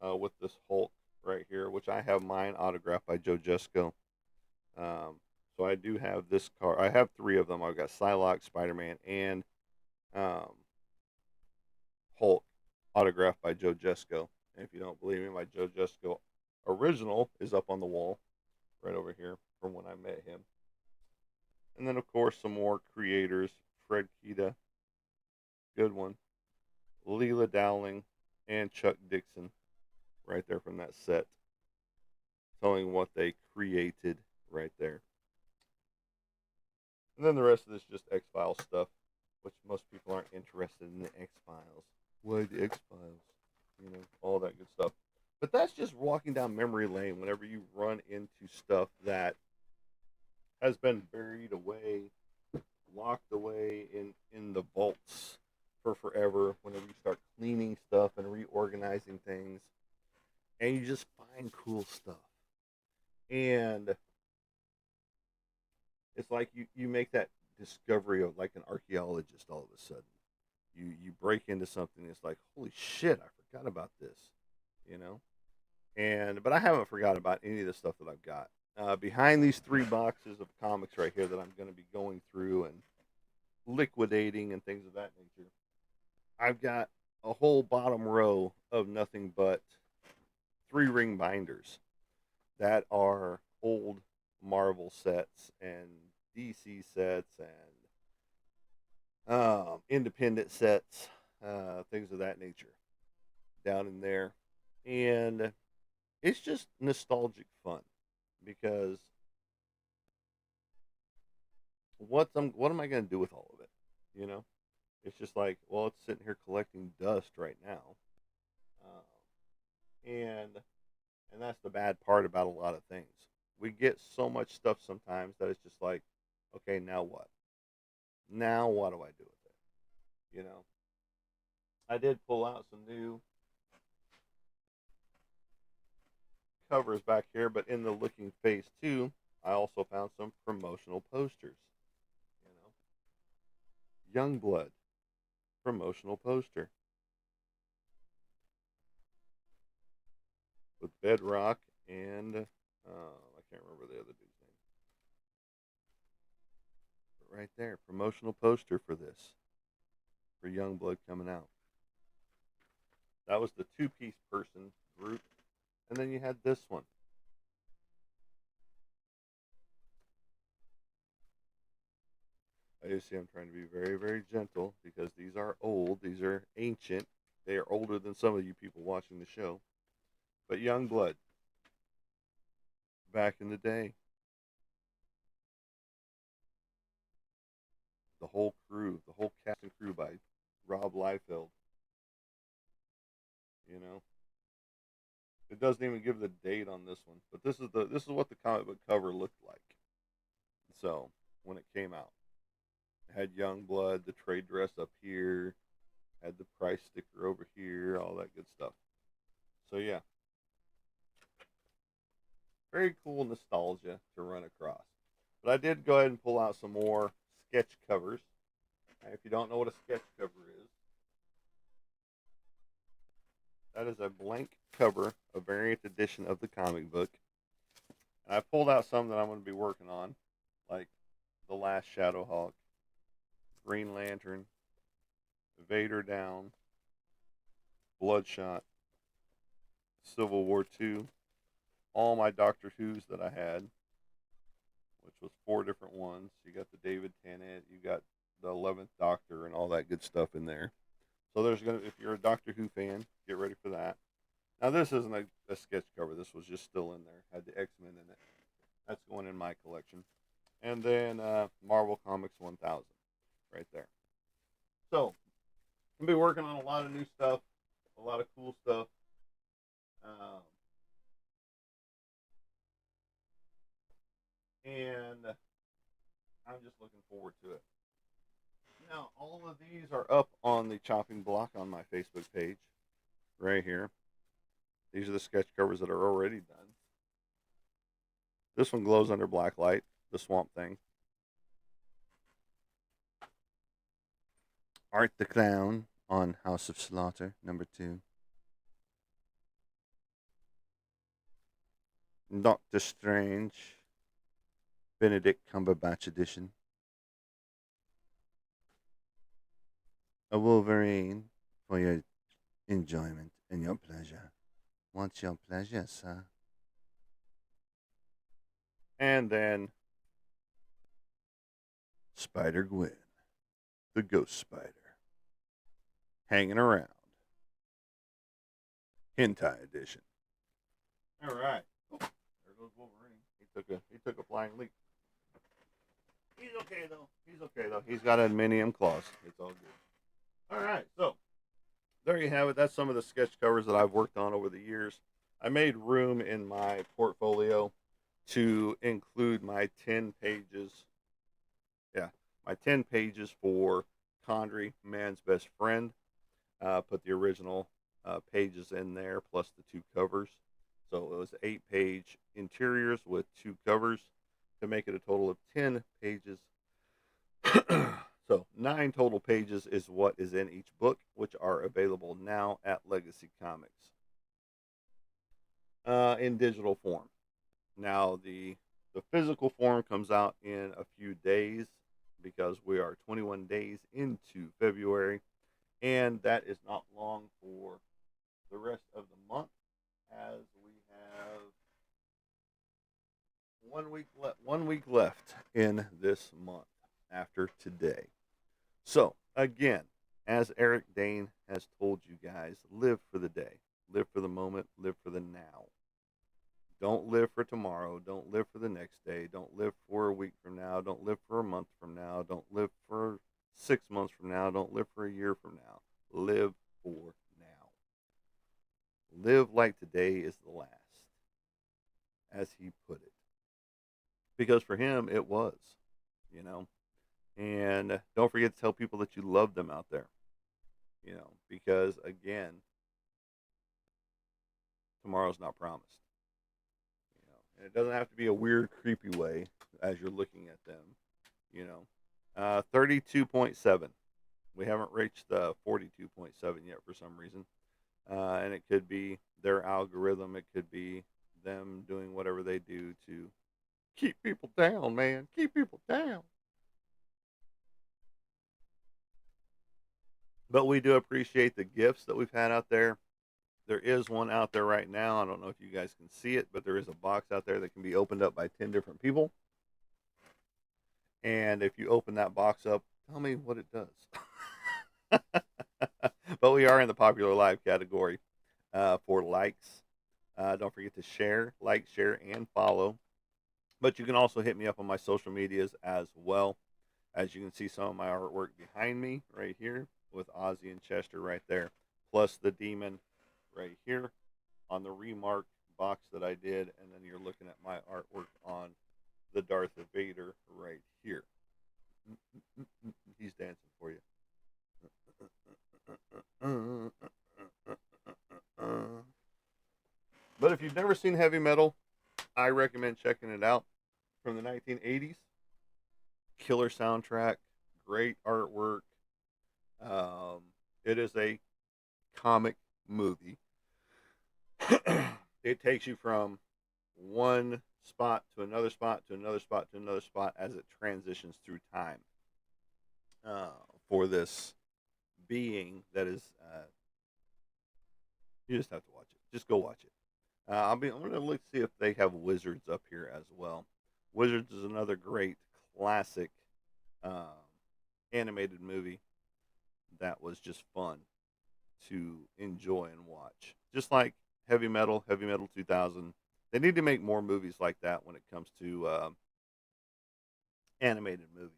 with this Hulk right here, which I have mine autographed by Joe Jesco. So I do have this card. I have three of them. I've got Psylocke, Spider Man, and um, Hulk autographed by Joe Jesco. And if you don't believe me, my Joe Jesco original is up on the wall right over here from when I met him. And then, of course, some more creators. Fred Kita, good one. Leela Dowling and Chuck Dixon right there from that set. Telling what they created right there. And then the rest of this is just X Files stuff, which most people aren't interested in the X Files. Why the X Files? All that good stuff. But that's just walking down memory lane whenever you run into stuff that has been buried away, locked away in the vaults for forever. Whenever you start cleaning stuff and reorganizing things, and you just find cool stuff, and it's like you make that discovery of like an archaeologist all of a sudden. You break into something, it's like, holy shit, I forgot about this, you know. And but I haven't forgot about any of the stuff that I've got behind these three boxes of comics right here that I'm going to be going through and liquidating and things of that nature. I've got a whole bottom row of nothing but three ring binders that are old Marvel sets and DC sets and independent sets, things of that nature down in there. And it's just nostalgic fun because what am I going to do with all of it? You know, it's just like, well, it's sitting here collecting dust right now, and that's the bad part about a lot of things. We get so much stuff sometimes that it's just like, okay, now what? Now what do I do with it? I did pull out some new covers back here, but in the looking phase two, I also found some promotional posters. You know, Youngblood promotional poster with Bedrock and I can't remember the other dude's name. But right there, promotional poster for this for Youngblood coming out. That was the two-piece person group, and then you had this one. I see I'm trying to be very, very gentle because these are old. These are ancient. They are older than some of you people watching the show. But Youngblood, back in the day, the whole crew, the whole cast and crew by Rob Liefeld. You know, it doesn't even give the date on this one, but this is what the comic book cover looked like. So when it came out, it had Youngblood, the trade dress up here, had the price sticker over here, all that good stuff. So yeah, very cool nostalgia to run across. But I did go ahead and pull out some more sketch covers. And if you don't know what a sketch cover is, that is a blank cover, a variant edition of the comic book. And I pulled out some that I'm going to be working on, like The Last Shadowhawk, Green Lantern, Vader Down, Bloodshot, Civil War II, all my Doctor Who's that I had, which was 4 different ones. You got the David Tennant, you got the 11th Doctor, and all that good stuff in there. So there's gonna, if you're a Doctor Who fan, get ready for that. Now this isn't a sketch cover. This was just still in there. Had the X-Men in it. That's going in my collection. And then Marvel Comics 1000 right there. So I'm gonna be working on a lot of new stuff, a lot of cool stuff. Um, and I'm just looking forward to it. Now, all of these are up on the chopping block on my Facebook page, right here. These are the sketch covers that are already done. This one glows under black light, the Swamp Thing. Art the Clown on House of Slaughter, #2. Doctor Strange, Benedict Cumberbatch edition. A Wolverine for your enjoyment and your pleasure. What's your pleasure, sir? And then Spider Gwen, the Ghost Spider, hanging around. Hentai edition. All right. Oh, there goes Wolverine. He took a flying leap. He's okay though. He's okay though. He's got adamantium claws. It's all good. All right. So there you have it. That's some of the sketch covers that I've worked on over the years. I made room in my portfolio to include my 10 pages. Yeah, my 10 pages for Condry, Man's Best Friend. Put the original pages in there plus the 2 covers. So it was 8-page interiors with 2 covers to make it a total of 10 pages. So 9 total pages is what is in each book, which are available now at Legacy Comics in digital form. Now the physical form comes out in a few days because we are 21 days into February, and that is not long for the rest of the month, as we have 1 week left in this month after today. So again, as Eric Dane has told you guys, live for the day, live for the moment, live for the now. Don't live for tomorrow. Don't live for the next day. Don't live for a week from now. Don't live for a month from now. Don't live for 6 months from now. Don't live for a year from now. Live for now. Live like today is the last, as he put it. Because for him, it was, you know. And don't forget to tell people that you love them out there, because again, tomorrow's not promised. And it doesn't have to be a weird, creepy way as you're looking at them, 32.7. We haven't reached the 42.7 yet for some reason. And it could be their algorithm. It could be them doing whatever they do to keep people down, man. Keep people down. But we do appreciate the gifts that we've had out there. There is one out there right now. I don't know if you guys can see it, but there is a box out there that can be opened up by 10 different people. And if you open that box up, tell me what it does. But we are in the popular live category for likes. Don't forget to share, like, share, and follow. But you can also hit me up on my social medias as well. As you can see some of my artwork behind me right here with Ozzy and Chester right there. Plus the demon right here on the remark box that I did. And then you're looking at my artwork on the Darth Vader right here. He's dancing for you. But if you've never seen heavy metal, I recommend checking it out. From the 1980s, killer soundtrack, great artwork. It is a comic movie. It takes you from one spot to another spot to another spot to another spot as it transitions through time uh, for this being that is. You just have to watch it. Just go watch it. I'm going to look see if they have Wizards up here as well. Wizards is another great classic um, animated movie that was just fun to enjoy and watch. Just like Heavy Metal 2000. They need to make more movies like that when it comes to animated movies.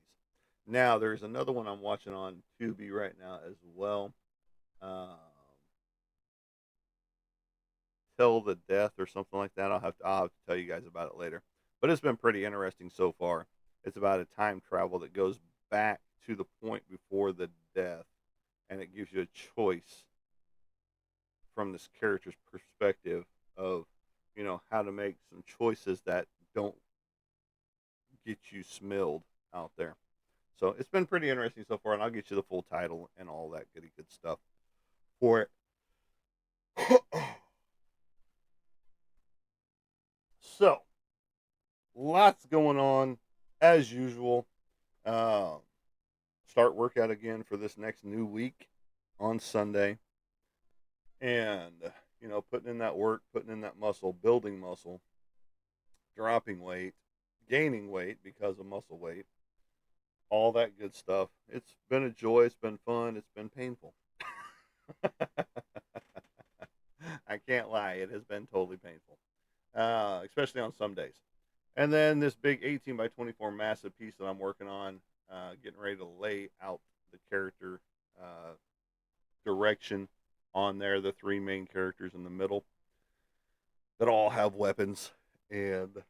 Now, there's another one I'm watching on Tubi right now as well. Um, Till the Death or something like that. I'll have to tell you guys about it later. But it's been pretty interesting so far. It's about a time travel that goes back to the point before the death, and it gives you a choice from this character's perspective of, how to make some choices that don't get you smilled out there. So it's been pretty interesting so far, and I'll get you the full title and all that goody good stuff for it. So, lots going on as usual. Uh, Start workout again for this next new week on Sunday. And, putting in that work, putting in that muscle, building muscle, dropping weight, gaining weight because of muscle weight, all that good stuff. It's been a joy. It's been fun. It's been painful. I can't lie. It has been totally painful, especially on some days. And then this big 18 by 24 massive piece that I'm working on, getting ready to lay out the character uh, direction on there. The three main characters in the middle that all have weapons and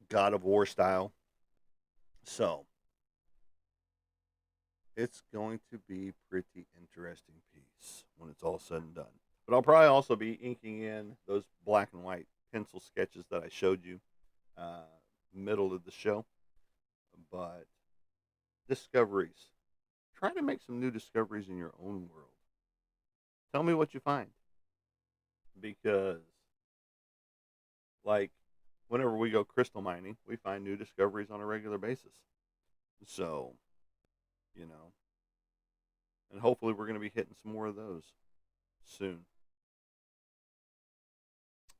God of War style. So it's going to be pretty interesting piece when it's all said and done. But I'll probably also be inking in those black and white pencil sketches that I showed you uh, middle of the show. But discoveries. Try to make some new discoveries in your own world. Tell me what you find. Because, like, whenever we go crystal mining, we find new discoveries on a regular basis. So, you know, and hopefully we're going to be hitting some more of those soon.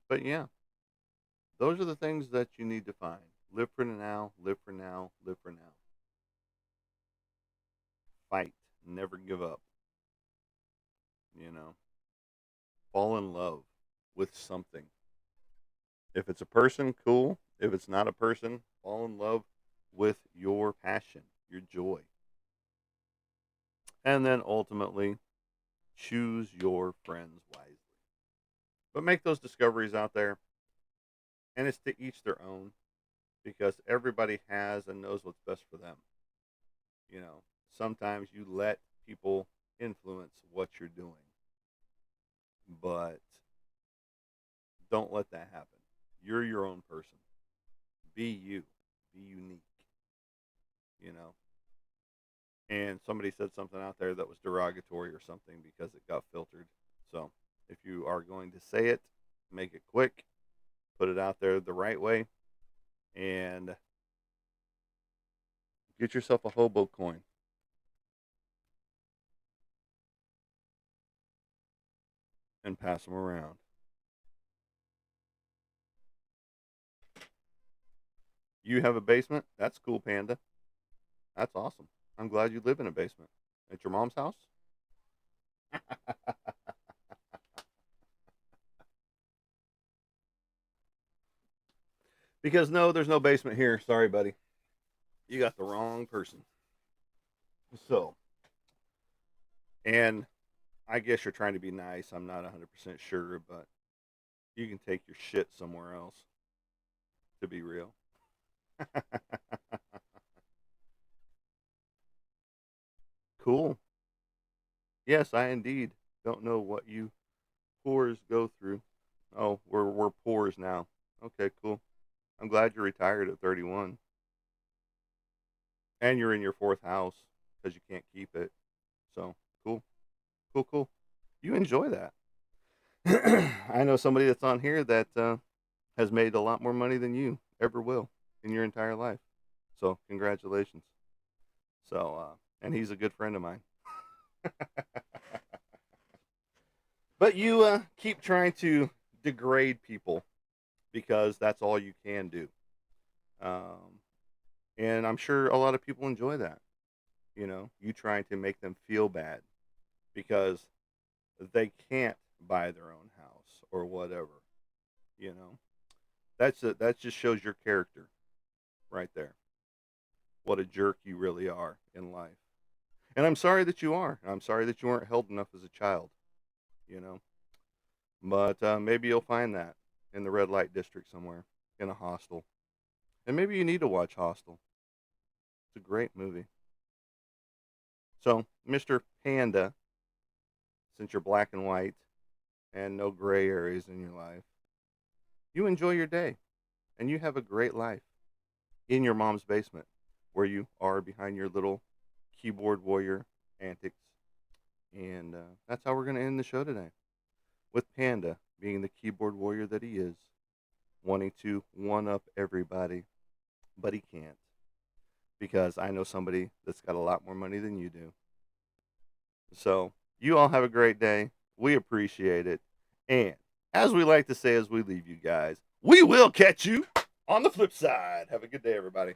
But yeah, those are the things that you need to find. Live for now, live for now, live for now. Fight, never give up. You know, fall in love with something. If it's a person, cool. If it's not a person, fall in love with your passion, your joy. And then ultimately, choose your friends wisely. But make those discoveries out there, and it's to each their own because everybody has and knows what's best for them. Sometimes you let people influence what you're doing, but don't let that happen. You're your own person. Be you. Be unique. You know. And somebody said something out there that was derogatory or something because it got filtered. So if you are going to say it, make it quick, put it out there the right way, and get yourself a hobo coin and pass them around. You have a basement? That's cool, Panda. That's awesome. I'm glad you live in a basement. At your mom's house? Because no, there's no basement here. Sorry, buddy. You got the wrong person. So, and I guess you're trying to be nice. I'm not 100% sure, but you can take your shit somewhere else, to be real. Cool. Yes, I indeed don't know what you poors go through. Oh, we're poors now. Okay, cool. I'm glad you're retired at 31, and you're in your fourth house because you can't keep it. So cool, cool, cool. You enjoy that. I know somebody that's on here that has made a lot more money than you ever will in your entire life. So congratulations. So and he's a good friend of mine. But you keep trying to degrade people because that's all you can do. Um, and I'm sure a lot of people enjoy that. You know, you trying to make them feel bad because they can't buy their own house or whatever. You know, that just shows your character right there. What a jerk you really are in life. And I'm sorry that you are. I'm sorry that you weren't held enough as a child. You know, but maybe you'll find that in the red light district somewhere in a hostel. And maybe you need to watch Hostel. It's a great movie. So, Mr. Panda, since you're black and white and no gray areas in your life, you enjoy your day and you have a great life in your mom's basement where you are behind your little keyboard warrior antics. And that's how we're going to end the show today with Panda being the keyboard warrior that he is, wanting to one up everybody, but he can't because I know somebody that's got a lot more money than you do. So, you all have a great day. We appreciate it. And as we like to say as we leave you guys, we will catch you on the flip side. Have a good day, everybody.